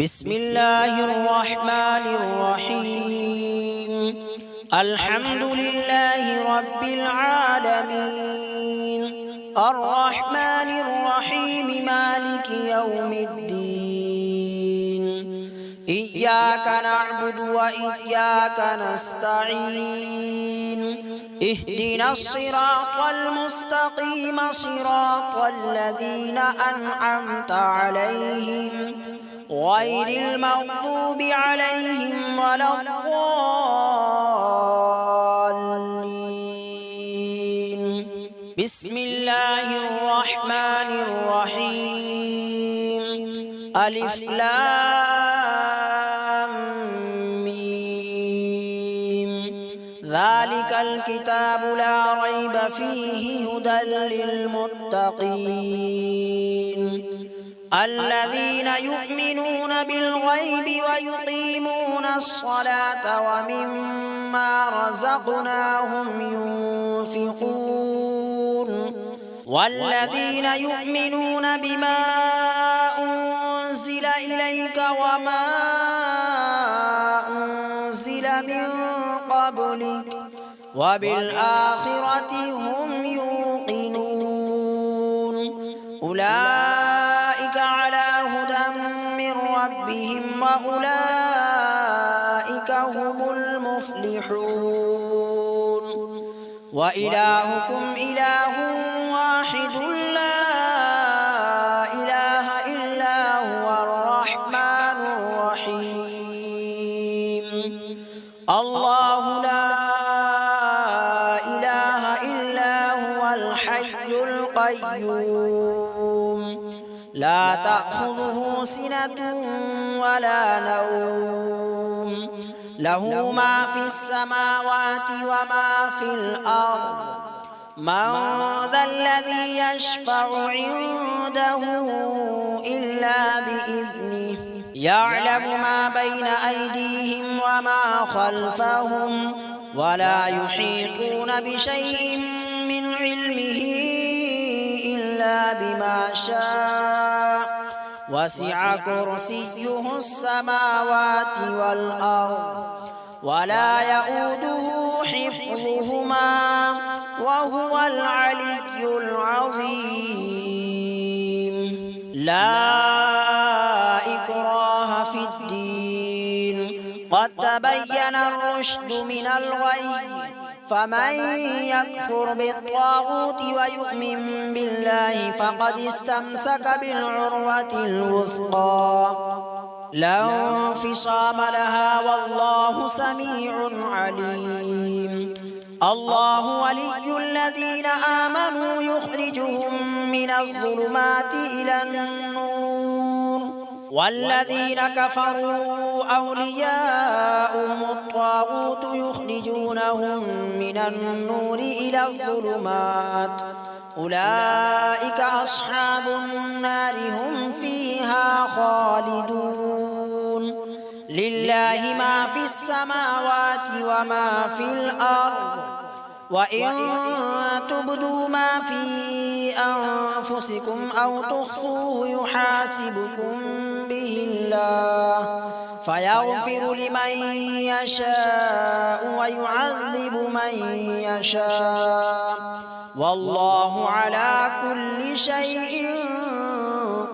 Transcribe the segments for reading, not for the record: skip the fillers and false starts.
بسم الله الرحمن الرحيم. الحمد لله رب العالمين، الرحمن الرحيم، مالك يوم الدين. إياك نعبد وإياك نستعين. اهدنا الصراط المستقيم، صراط الذين أنعمت عليهم غير المغضوب عليهم ولا الضالين. بسم الله الرحمن الرحيم. ألف لام ميم. ذلك الكتاب لا ريب فيه هدى للمتقين الذين يؤمنون بالغيب ويقيمون الصلاة ومما رزقناهم ينفقون والذين يؤمنون بما أنزل إليك وما أنزل من قبلك وبالآخرة هم يوقنون أولئك على هدى من ربهم وأولئك هم المفلحون. وإلهكم إله واحد لا إله إلا هو الرحمن الرحيم. الله لا إله إلا هو الحي القيوم لا تأخذه سنة ولا نوم له ما في السماوات وما في الأرض من ذا الذي يشفع عنده إلا بإذنه يعلم ما بين أيديهم وما خلفهم ولا يحيطون بشيء من علمه إلا بما شاء وسع كرسيه السماوات والأرض ولا يؤوده حفظهما وهو العلي العظيم. لا إكراه في الدين قد تبين الرشد من الغي فمن يكفر بالطاغوت ويؤمن بالله فقد استمسك بالعروة الوثقى لا انفصام لها والله سميع عليم. الله ولي الذين آمنوا يخرجهم من الظلمات إلى النور والذين كفروا أولياؤهم الطاغوت يخرجونهم من النور إلى الظلمات أولئك أصحاب النار هم فيها خالدون. لله ما في السماوات وما في الأرض وإن تبدوا ما في أنفسكم أو تخفوه يحاسبكم به الله فيغفر لمن يشاء ويعذب من يشاء والله على كل شيء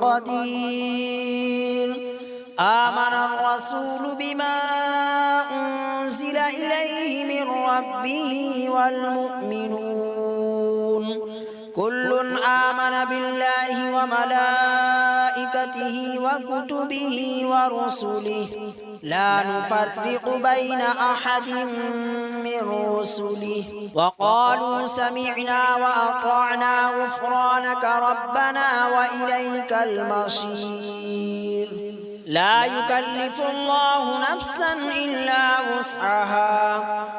قدير. آمن الرسول بما أنزل إليه من ربه والمؤمنون كل آمن بالله وملائكته وكتبه ورسله لا نفرق بين أحد من رسله وقالوا سمعنا وأطعنا غفرانك ربنا وإليك المصير. لا يكلف الله نفسا إلا وسعها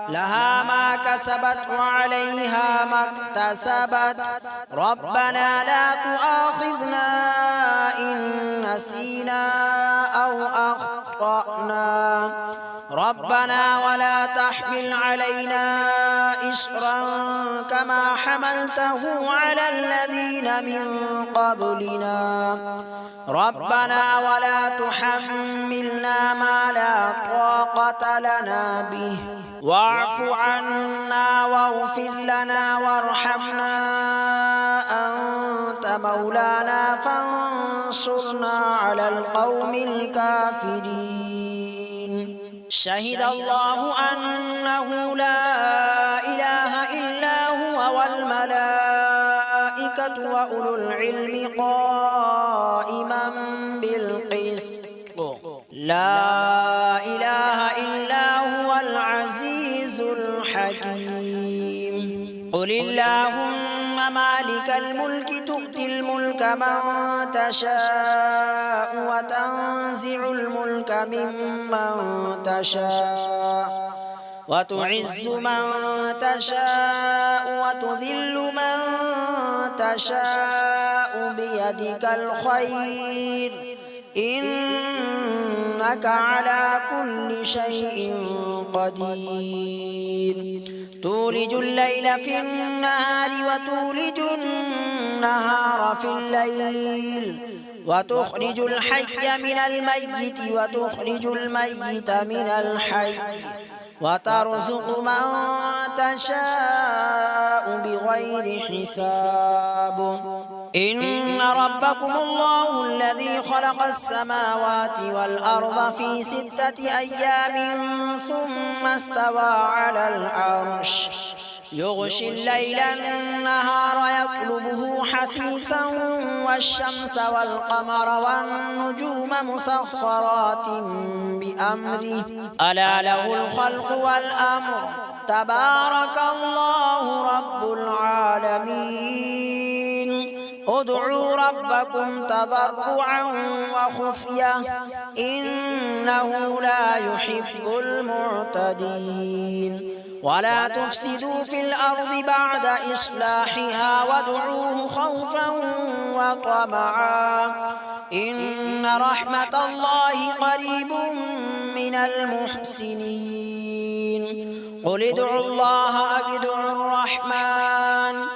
لها ما كسبت وعليها ما اكتسبت ربنا لا تؤاخذنا إن نسينا أو أخطأنا ربنا ولا تحمل علينا إصرا كما حملته على الذين من قبلنا ربنا ولا تحملنا ما لا طاقة لنا به واعف عنا واغفر لنا وارحمنا أنت مولانا فانصرنا على القوم الكافرين. شهد الله أنه لا إله إلا هو والملائكة وأولو العلم قائما بالقسط لا إله إلا هو العزيز الحكيم. قل اللهم مالك الملك تؤتي الملك من تشاء وتنزع الملك ممن تشاء وتعز من تشاء وتذل من تشاء بيدك الخير إنك على كل شيء قدير. تولج الليل في النهار وتولج النهار في الليل وتخرج الحي من الميت وتخرج الميت من الحي وترزق من تشاء بغير حساب. إن ربكم الله الذي خلق السماوات والأرض في 6 أيام ثم استوى على العرش يغشي الليل النهار يطلبه حثيثا والشمس والقمر والنجوم مسخرات بأمره ألا له الخلق والأمر تبارك الله رب العالمين. ادعوا ربكم تضرعا وخفية إنه لا يحب المعتدين. ولا تفسدوا في الأرض بعد إصلاحها وادعوه خوفا وطمعا إن رحمة الله قريب من المحسنين. قل ادعوا الله أو ادعوا الرحمن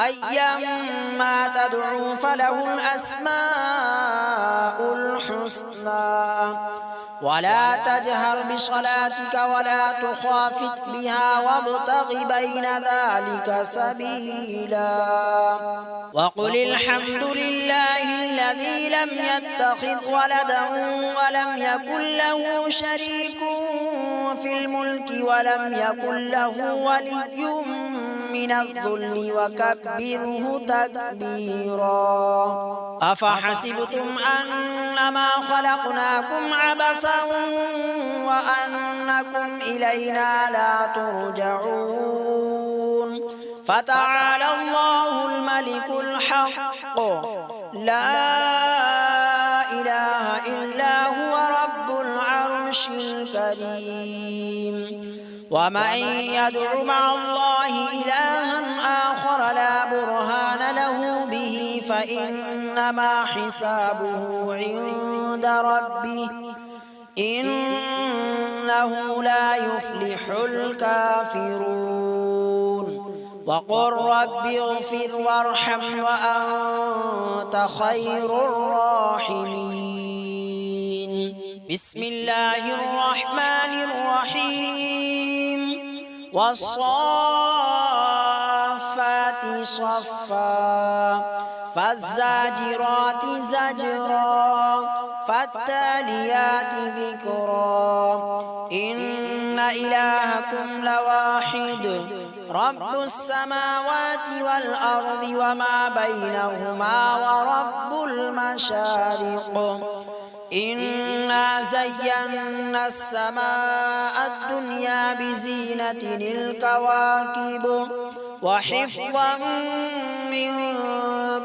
أيما تدعوا فله الأسماء الحسنى. ولا تجهر بصلاتك ولا تخافت بها وابتغ بين ذلك سبيلا. وقل الحمد لله الذي لم يتخذ ولدا ولم يكن له شريك في الملك ولم يكن له ولي من الذل وكبره تكبيرا. أفحسبتم أنما خلقناكم عبثا وأنكم إلينا لا ترجعون فتعالى الله الملك الحق لا إله إلا هو رب العرش الكريم. ومن يدع مع الله إلها آخر لا برهان له به فإنما حسابه عند ربه إنه لا يفلح الكافرون. وقل رب اغفر وارحم وأنت خير الراحمين. بسم الله الرحمن الرحيم. والصافات صفا فالزاجرات زجرا فالتاليات ذكرا إن إلهكم لواحد رب السماوات والأرض وما بينهما ورب المشارق. إنا زينا السماء الدنيا بزينة الكواكب وحفظا من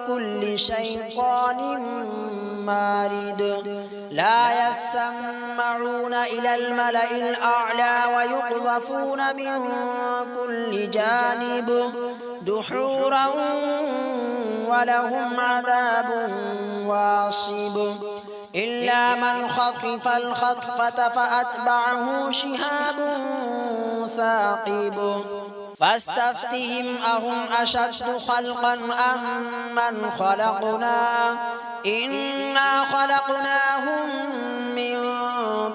كل شيطان مارد. لا يسمعون إلى الملأ الأعلى ويقذفون من كل جانب دحورا ولهم عذاب واصب. إلا من خطف الخطفة فأتبعه شهاب ثاقب. فاستفتهم أهم أشد خلقا أم من خلقنا إنا خلقناهم من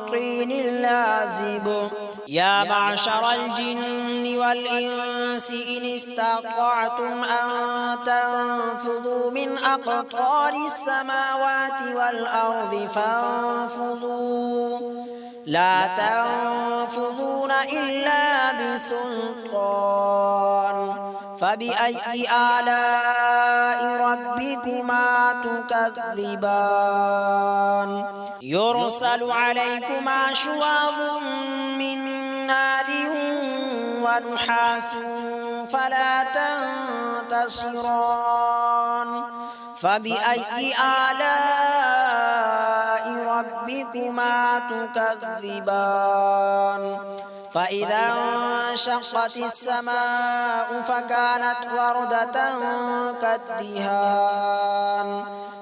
طين لازب يا معشر الجن والإنس إن استطعتم أن تنفذوا من أقطار السماوات والأرض فانفذوا لا تنفذون إلا بسلطان فبأي آلاء ربكما تكذبان يرسل عليكما شواظ من نار ونحاس فلا تنتصران فبأي آلاء ربكما تكذبان فإذا انشقت السماء فكانت وردة كالدهان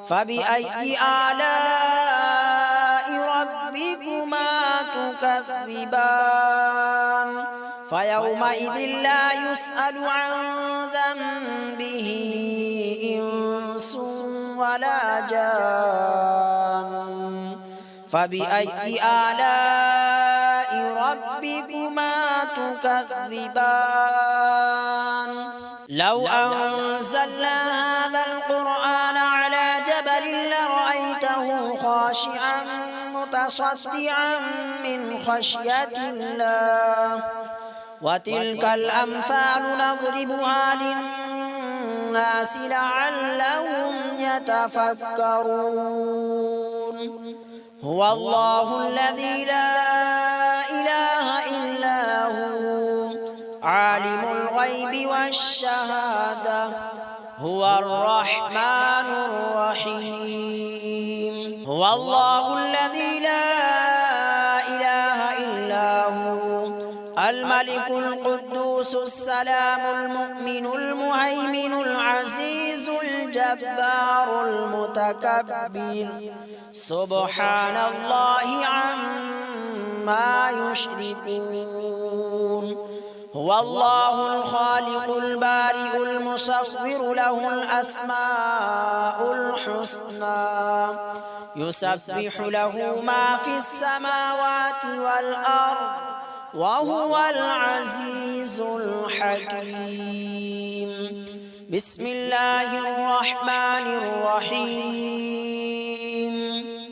فبأي آلاء ربكما تكذبان فيومئذ لا يسأل عن ذنبه إنس ولا جان فبأي آلاء ربكما تكذبان لو أنزلنا هذا القرآن على جبل لرأيته خاشعا متصدعا من خشية الله وتلك الأمثال نضربها للناس لعلهم يتفكرون هو الله الذي لا إله إلا هو عالم الغيب والشهادة هو الرحمن الرحيم هو الله الذي لا إله إلا هو الملك القدوس السلام المؤمن المهيمن العزيز الجبار المتكبر سبحان الله عما يشركون هو الله الخالق البارئ المصور له الأسماء الحسنى يسبح له ما في السماوات والأرض وهو العزيز الحكيم بسم الله الرحمن الرحيم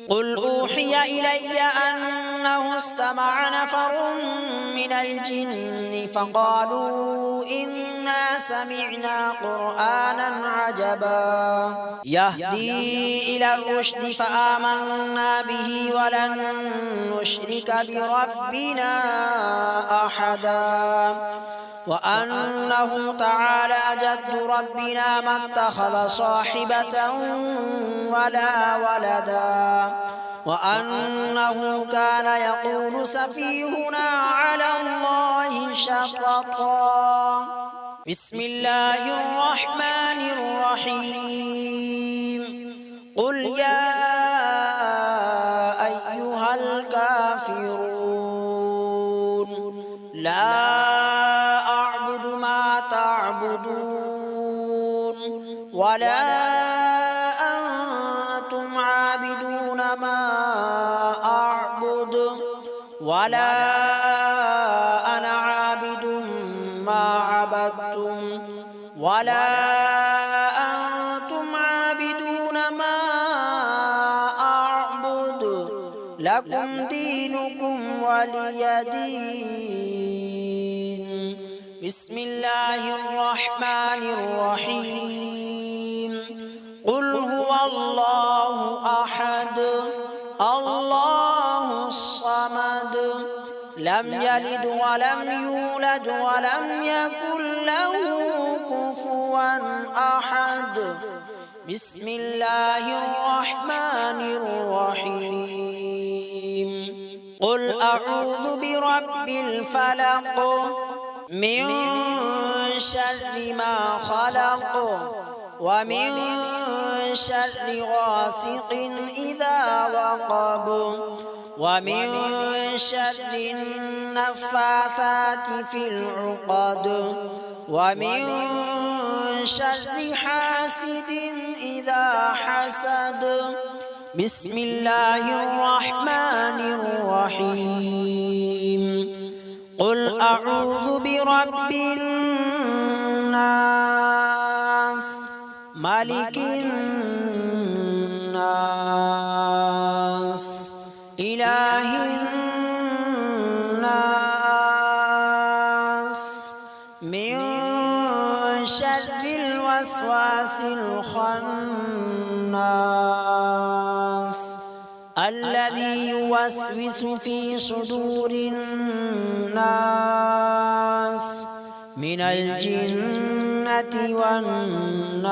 قل أوحي إلي أنه استمع نفر من الجن فقالوا إنا سمعنا قرآنا عجبا يهدي إلى الرشد فآمنا به ولن نشرك بربنا أحدا وأنه تعالى جد ربنا ما اتخذ صاحبة ولا ولدا وأنه كان يقول سفيهنا على الله شططا بسم الله الرحمن الرحيم قل يا أيها الكافرون لا أعبد ما تعبدون ولا أنتم عابدون ما أعبد ولا أنا عابد ما عبدتم ولا أنتم عابدون ما أعبد لكم دينكم ولي دين بسم الله الرحمن الرحيم قل هو الله أحد الله الصمد لم يلد ولم يولد ولم يكن له كفوا أحد بسم الله الرحمن الرحيم قل أعوذ برب الفلق من شر ما خلق ومن شر غاسق إذا وقب ومن شر النفاثات في العقد ومن شر حاسد إذا حسد بسم الله الرحمن الرحيم قل أعوذ برب الناس ملك الناس إله الناس من شر الوسواس الخناس الذي يوسوس في صدور الناس من الجنة والناس.